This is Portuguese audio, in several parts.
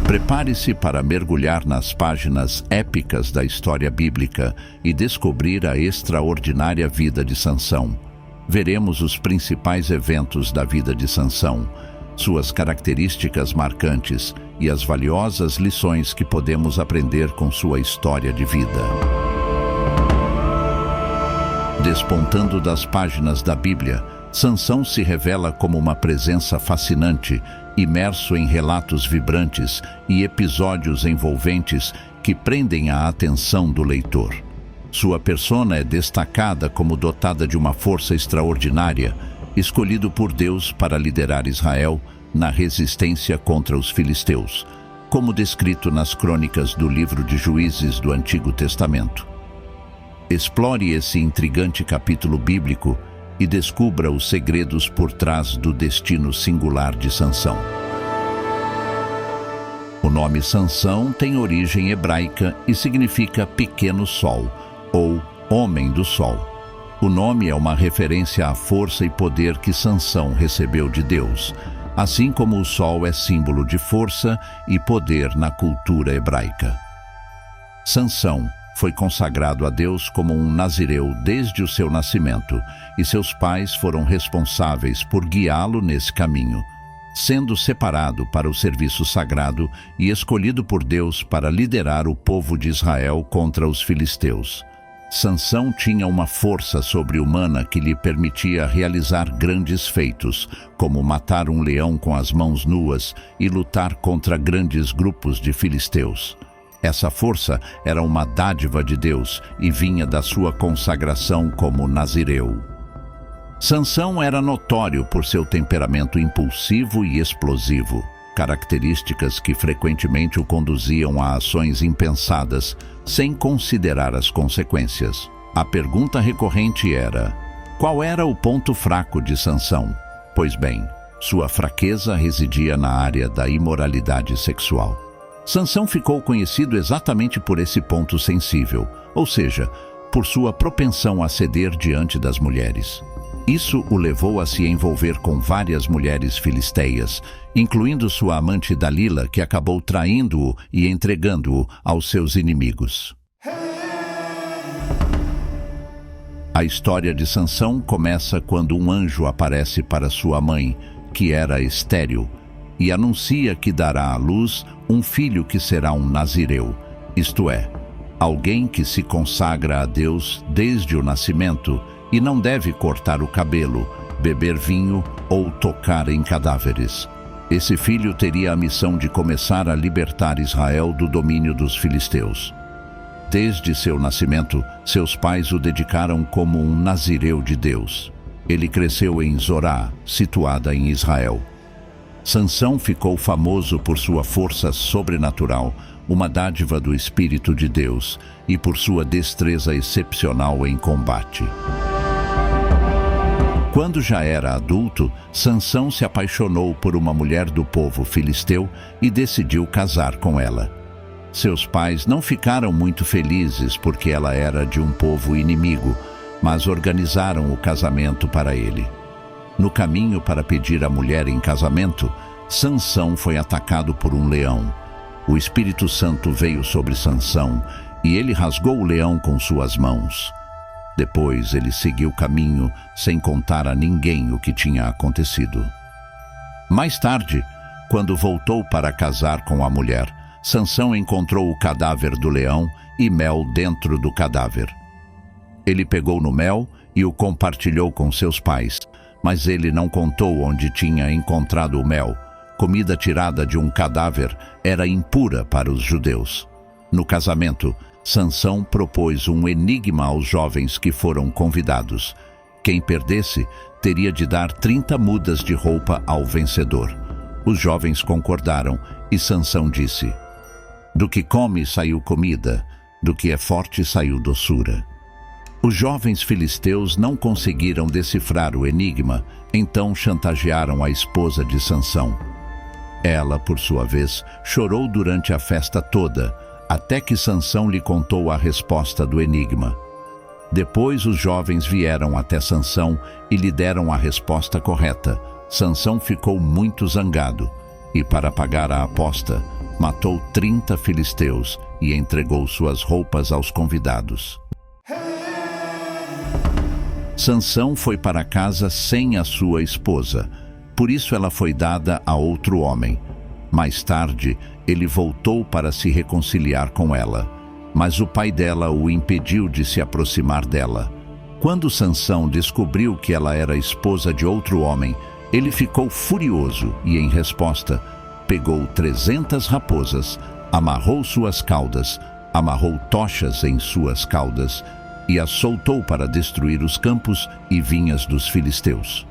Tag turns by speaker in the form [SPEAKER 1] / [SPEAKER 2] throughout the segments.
[SPEAKER 1] Prepare-se para mergulhar nas páginas épicas da história bíblica e descobrir a extraordinária vida de Sansão. Veremos os principais eventos da vida de Sansão, suas características marcantes e as valiosas lições que podemos aprender com sua história de vida. Despontando das páginas da Bíblia, Sansão se revela como uma presença fascinante, imerso em relatos vibrantes e episódios envolventes que prendem a atenção do leitor. Sua persona é destacada como dotada de uma força extraordinária, escolhido por Deus para liderar Israel na resistência contra os filisteus, como descrito nas crônicas do livro de Juízes do Antigo Testamento. Explore esse intrigante capítulo bíblico e descubra os segredos por trás do destino singular de Sansão. O nome Sansão tem origem hebraica e significa pequeno sol, ou homem do sol. O nome é uma referência à força e poder que Sansão recebeu de Deus, assim como o sol é símbolo de força e poder na cultura hebraica. Sansão foi consagrado a Deus como um nazireu desde o seu nascimento, e seus pais foram responsáveis por guiá-lo nesse caminho, sendo separado para o serviço sagrado e escolhido por Deus para liderar o povo de Israel contra os filisteus. Sansão tinha uma força sobre-humana que lhe permitia realizar grandes feitos, como matar um leão com as mãos nuas e lutar contra grandes grupos de filisteus. Essa força era uma dádiva de Deus e vinha da sua consagração como nazireu. Sansão era notório por seu temperamento impulsivo e explosivo, características que frequentemente o conduziam a ações impensadas, sem considerar as consequências. A pergunta recorrente era: qual era o ponto fraco de Sansão? Pois bem, sua fraqueza residia na área da imoralidade sexual. Sansão ficou conhecido exatamente por esse ponto sensível, ou seja, por sua propensão a ceder diante das mulheres. Isso o levou a se envolver com várias mulheres filisteias, incluindo sua amante Dalila, que acabou traindo-o e entregando-o aos seus inimigos. A história de Sansão começa quando um anjo aparece para sua mãe, que era estéril, e anuncia que dará à luz um filho que será um nazireu, isto é, alguém que se consagra a Deus desde o nascimento e não deve cortar o cabelo, beber vinho ou tocar em cadáveres. Esse filho teria a missão de começar a libertar Israel do domínio dos filisteus. Desde seu nascimento, seus pais o dedicaram como um nazireu de Deus. Ele cresceu em Zorá, situada em Israel. Sansão ficou famoso por sua força sobrenatural, uma dádiva do Espírito de Deus, e por sua destreza excepcional em combate. Quando já era adulto, Sansão se apaixonou por uma mulher do povo filisteu e decidiu casar com ela. Seus pais não ficaram muito felizes porque ela era de um povo inimigo, mas organizaram o casamento para ele. No caminho para pedir a mulher em casamento, Sansão foi atacado por um leão. O Espírito Santo veio sobre Sansão e ele rasgou o leão com suas mãos. Depois ele seguiu o caminho sem contar a ninguém o que tinha acontecido. Mais tarde, quando voltou para casar com a mulher, Sansão encontrou o cadáver do leão e mel dentro do cadáver. Ele pegou no mel e o compartilhou com seus pais, mas ele não contou onde tinha encontrado o mel. Comida tirada de um cadáver era impura para os judeus. No casamento, Sansão propôs um enigma aos jovens que foram convidados. Quem perdesse teria de dar 30 mudas de roupa ao vencedor. Os jovens concordaram e Sansão disse: "Do que come saiu comida, do que é forte saiu doçura." Os jovens filisteus não conseguiram decifrar o enigma, então chantagearam a esposa de Sansão. Ela, por sua vez, chorou durante a festa toda, até que Sansão lhe contou a resposta do enigma. Depois os jovens vieram até Sansão e lhe deram a resposta correta. Sansão ficou muito zangado e, para pagar a aposta, matou 30 filisteus e entregou suas roupas aos convidados. Sansão foi para casa sem a sua esposa, por isso ela foi dada a outro homem. Mais tarde, ele voltou para se reconciliar com ela, mas o pai dela o impediu de se aproximar dela. Quando Sansão descobriu que ela era esposa de outro homem, ele ficou furioso e, em resposta, pegou 300 raposas, amarrou suas caudas, amarrou tochas em suas caudas e as soltou para destruir os campos e vinhas dos filisteus.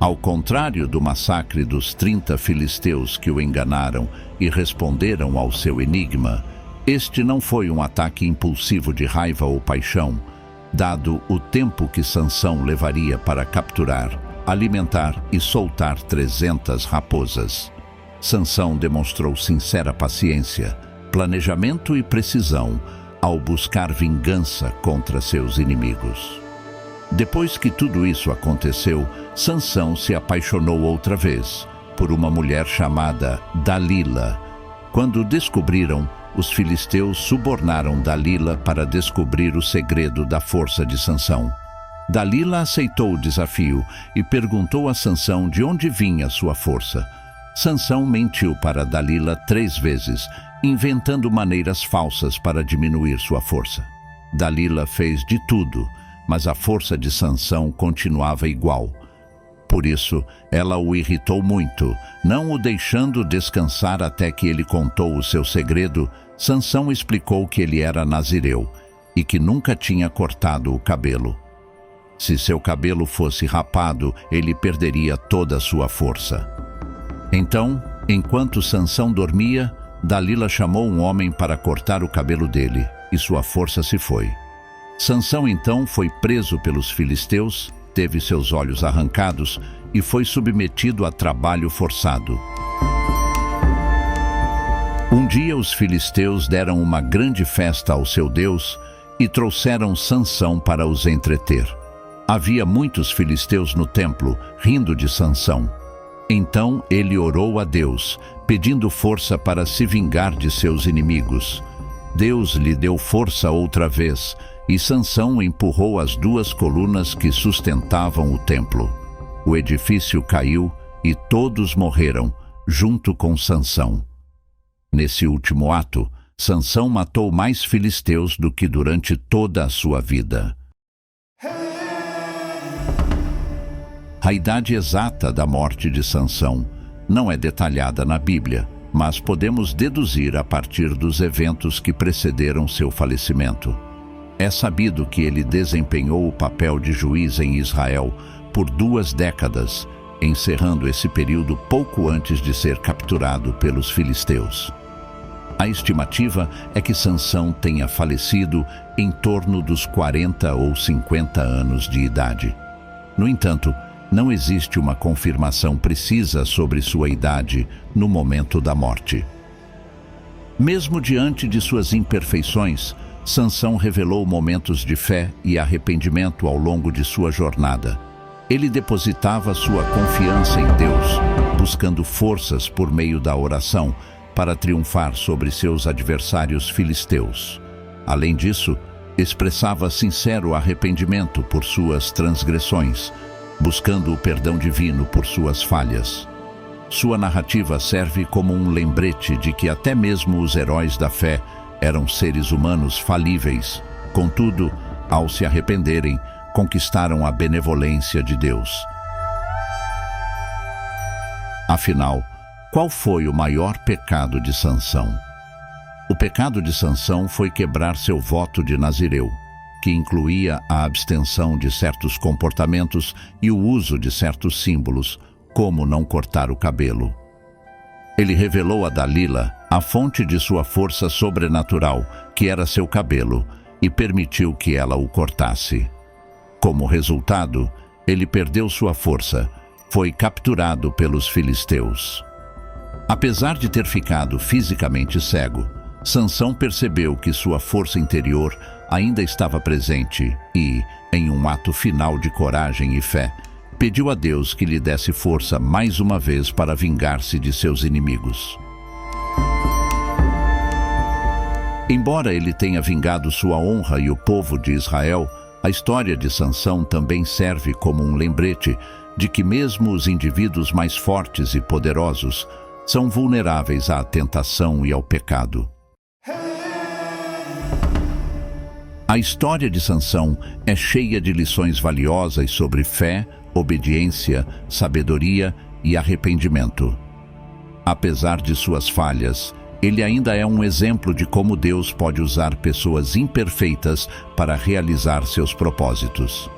[SPEAKER 1] Ao contrário do massacre dos 30 filisteus que o enganaram e responderam ao seu enigma, este não foi um ataque impulsivo de raiva ou paixão, dado o tempo que Sansão levaria para capturar, alimentar e soltar 300 raposas. Sansão demonstrou sincera paciência, planejamento e precisão ao buscar vingança contra seus inimigos. Depois que tudo isso aconteceu, Sansão se apaixonou outra vez por uma mulher chamada Dalila. Quando descobriram, os filisteus subornaram Dalila para descobrir o segredo da força de Sansão. Dalila aceitou o desafio e perguntou a Sansão de onde vinha sua força. Sansão mentiu para Dalila 3 vezes, inventando maneiras falsas para diminuir sua força. Dalila fez de tudo, mas a força de Sansão continuava igual. Por isso, ela o irritou muito, não o deixando descansar até que ele contou o seu segredo. Sansão explicou que ele era nazireu e que nunca tinha cortado o cabelo. Se seu cabelo fosse rapado, ele perderia toda a sua força. Então, enquanto Sansão dormia, Dalila chamou um homem para cortar o cabelo dele, e sua força se foi. Sansão então foi preso pelos filisteus, teve seus olhos arrancados e foi submetido a trabalho forçado. Um dia os filisteus deram uma grande festa ao seu Deus e trouxeram Sansão para os entreter. Havia muitos filisteus no templo, rindo de Sansão. Então ele orou a Deus, pedindo força para se vingar de seus inimigos. Deus lhe deu força outra vez, e Sansão empurrou as 2 colunas que sustentavam o templo. O edifício caiu e todos morreram, junto com Sansão. Nesse último ato, Sansão matou mais filisteus do que durante toda a sua vida. A idade exata da morte de Sansão não é detalhada na Bíblia, mas podemos deduzir a partir dos eventos que precederam seu falecimento. É sabido que ele desempenhou o papel de juiz em Israel por 2 décadas, encerrando esse período pouco antes de ser capturado pelos filisteus. A estimativa é que Sansão tenha falecido em torno dos 40 ou 50 anos de idade. No entanto, não existe uma confirmação precisa sobre sua idade no momento da morte. Mesmo diante de suas imperfeições, Sansão revelou momentos de fé e arrependimento ao longo de sua jornada. Ele depositava sua confiança em Deus, buscando forças por meio da oração para triunfar sobre seus adversários filisteus. Além disso, expressava sincero arrependimento por suas transgressões, buscando o perdão divino por suas falhas. Sua narrativa serve como um lembrete de que até mesmo os heróis da fé eram seres humanos falíveis. Contudo, ao se arrependerem, conquistaram a benevolência de Deus. Afinal, qual foi o maior pecado de Sansão? O pecado de Sansão foi quebrar seu voto de nazireu, que incluía a abstenção de certos comportamentos e o uso de certos símbolos, como não cortar o cabelo. Ele revelou a Dalila a fonte de sua força sobrenatural, que era seu cabelo, e permitiu que ela o cortasse. Como resultado, ele perdeu sua força, foi capturado pelos filisteus. Apesar de ter ficado fisicamente cego, Sansão percebeu que sua força interior ainda estava presente e, em um ato final de coragem e fé, pediu a Deus que lhe desse força mais uma vez para vingar-se de seus inimigos. Embora ele tenha vingado sua honra e o povo de Israel, a história de Sansão também serve como um lembrete de que mesmo os indivíduos mais fortes e poderosos são vulneráveis à tentação e ao pecado. A história de Sansão é cheia de lições valiosas sobre fé, obediência, sabedoria e arrependimento. Apesar de suas falhas, ele ainda é um exemplo de como Deus pode usar pessoas imperfeitas para realizar seus propósitos.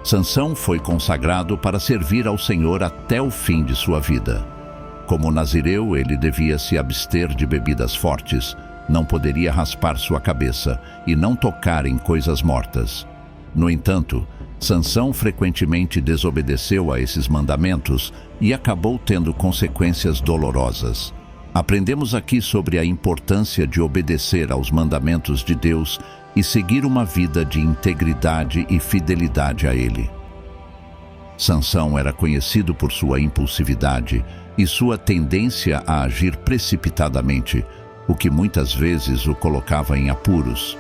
[SPEAKER 1] Sansão foi consagrado para servir ao Senhor até o fim de sua vida. Como nazireu, ele devia se abster de bebidas fortes, não poderia raspar sua cabeça e não tocar em coisas mortas. No entanto, Sansão frequentemente desobedeceu a esses mandamentos e acabou tendo consequências dolorosas. Aprendemos aqui sobre a importância de obedecer aos mandamentos de Deus e seguir uma vida de integridade e fidelidade a Ele. Sansão era conhecido por sua impulsividade e sua tendência a agir precipitadamente, o que muitas vezes o colocava em apuros.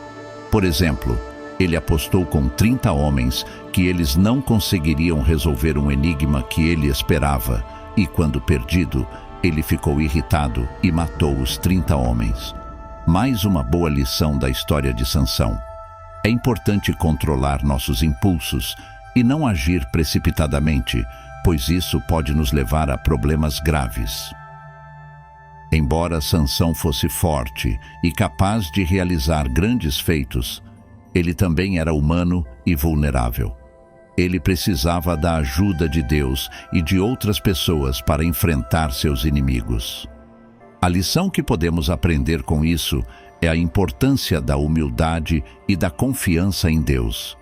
[SPEAKER 1] Por exemplo, ele apostou com 30 homens que eles não conseguiriam resolver um enigma que ele esperava, e quando perdido, ele ficou irritado e matou os 30 homens. Mais uma boa lição da história de Sansão. É importante controlar nossos impulsos e não agir precipitadamente, pois isso pode nos levar a problemas graves. Embora Sansão fosse forte e capaz de realizar grandes feitos, ele também era humano e vulnerável. Ele precisava da ajuda de Deus e de outras pessoas para enfrentar seus inimigos. A lição que podemos aprender com isso é a importância da humildade e da confiança em Deus.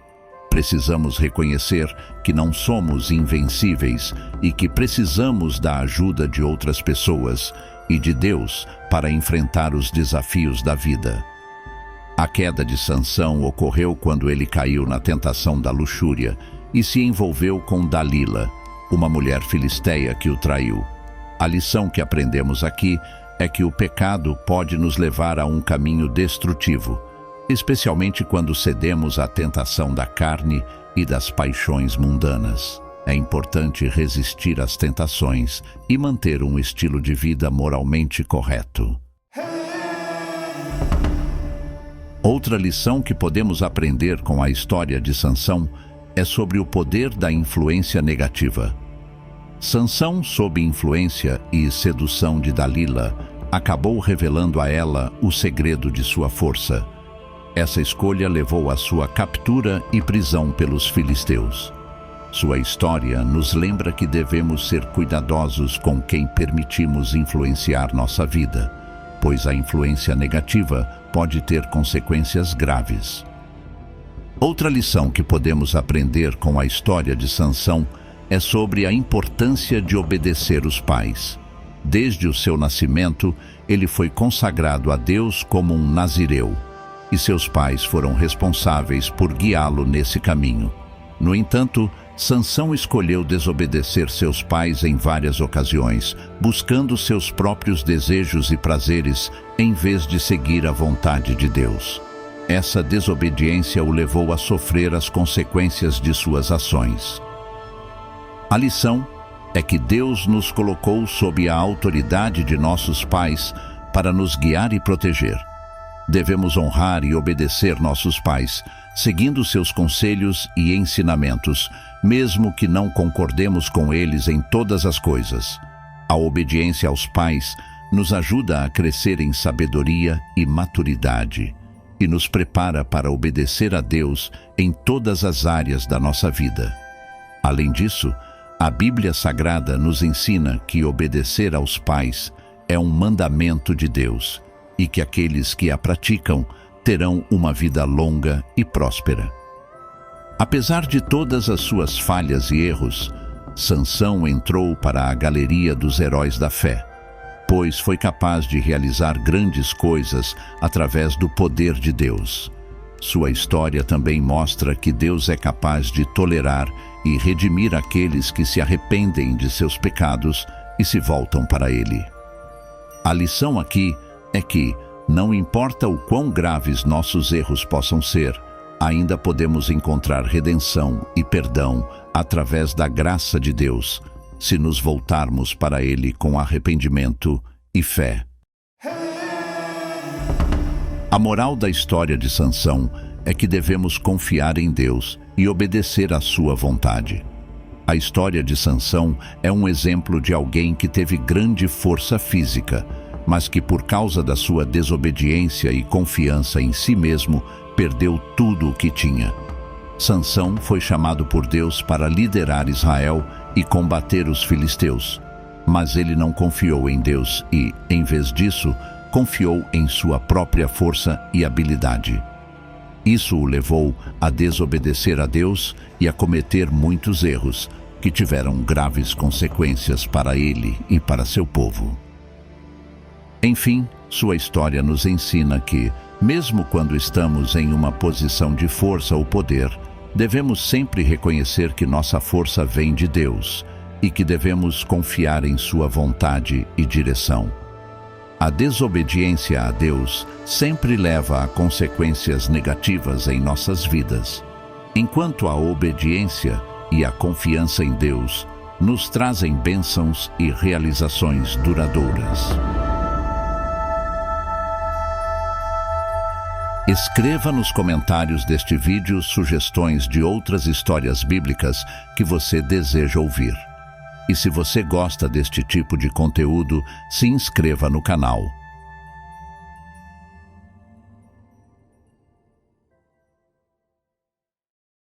[SPEAKER 1] Precisamos reconhecer que não somos invencíveis e que precisamos da ajuda de outras pessoas e de Deus para enfrentar os desafios da vida. A queda de Sansão ocorreu quando ele caiu na tentação da luxúria e se envolveu com Dalila, uma mulher filisteia que o traiu. A lição que aprendemos aqui é que o pecado pode nos levar a um caminho destrutivo, especialmente quando cedemos à tentação da carne e das paixões mundanas. É importante resistir às tentações e manter um estilo de vida moralmente correto. Outra lição que podemos aprender com a história de Sansão é sobre o poder da influência negativa. Sansão, sob influência e sedução de Dalila, acabou revelando a ela o segredo de sua força. Essa escolha levou à sua captura e prisão pelos filisteus. Sua história nos lembra que devemos ser cuidadosos com quem permitimos influenciar nossa vida, pois a influência negativa pode ter consequências graves. Outra lição que podemos aprender com a história de Sansão é sobre a importância de obedecer os pais. Desde o seu nascimento, ele foi consagrado a Deus como um nazireu, e seus pais foram responsáveis por guiá-lo nesse caminho. No entanto, Sansão escolheu desobedecer seus pais em várias ocasiões, buscando seus próprios desejos e prazeres em vez de seguir a vontade de Deus. Essa desobediência o levou a sofrer as consequências de suas ações. A lição é que Deus nos colocou sob a autoridade de nossos pais para nos guiar e proteger. Devemos honrar e obedecer nossos pais, seguindo seus conselhos e ensinamentos, mesmo que não concordemos com eles em todas as coisas. A obediência aos pais nos ajuda a crescer em sabedoria e maturidade, e nos prepara para obedecer a Deus em todas as áreas da nossa vida. Além disso, a Bíblia Sagrada nos ensina que obedecer aos pais é um mandamento de Deus, e que aqueles que a praticam terão uma vida longa e próspera. Apesar de todas as suas falhas e erros, Sansão entrou para a galeria dos heróis da fé, pois foi capaz de realizar grandes coisas através do poder de Deus. Sua história também mostra que Deus é capaz de tolerar e redimir aqueles que se arrependem de seus pecados e se voltam para Ele. A lição aqui é que, Não importa o quão graves nossos erros possam ser, ainda podemos encontrar redenção e perdão através da graça de Deus, se nos voltarmos para Ele com arrependimento e fé. A moral da história de Sansão é que devemos confiar em Deus e obedecer à sua vontade. A história de Sansão é um exemplo de alguém que teve grande força física, mas que por causa da sua desobediência e confiança em si mesmo, perdeu tudo o que tinha. Sansão foi chamado por Deus para liderar Israel e combater os filisteus, mas ele não confiou em Deus e, em vez disso, confiou em sua própria força e habilidade. Isso o levou a desobedecer a Deus e a cometer muitos erros, que tiveram graves consequências para ele e para seu povo. Enfim, sua história nos ensina que, mesmo quando estamos em uma posição de força ou poder, devemos sempre reconhecer que nossa força vem de Deus e que devemos confiar em sua vontade e direção. A desobediência a Deus sempre leva a consequências negativas em nossas vidas, enquanto a obediência e a confiança em Deus nos trazem bênçãos e realizações duradouras. Escreva nos comentários deste vídeo sugestões de outras histórias bíblicas que você deseja ouvir. E se você gosta deste tipo de conteúdo, se inscreva no canal.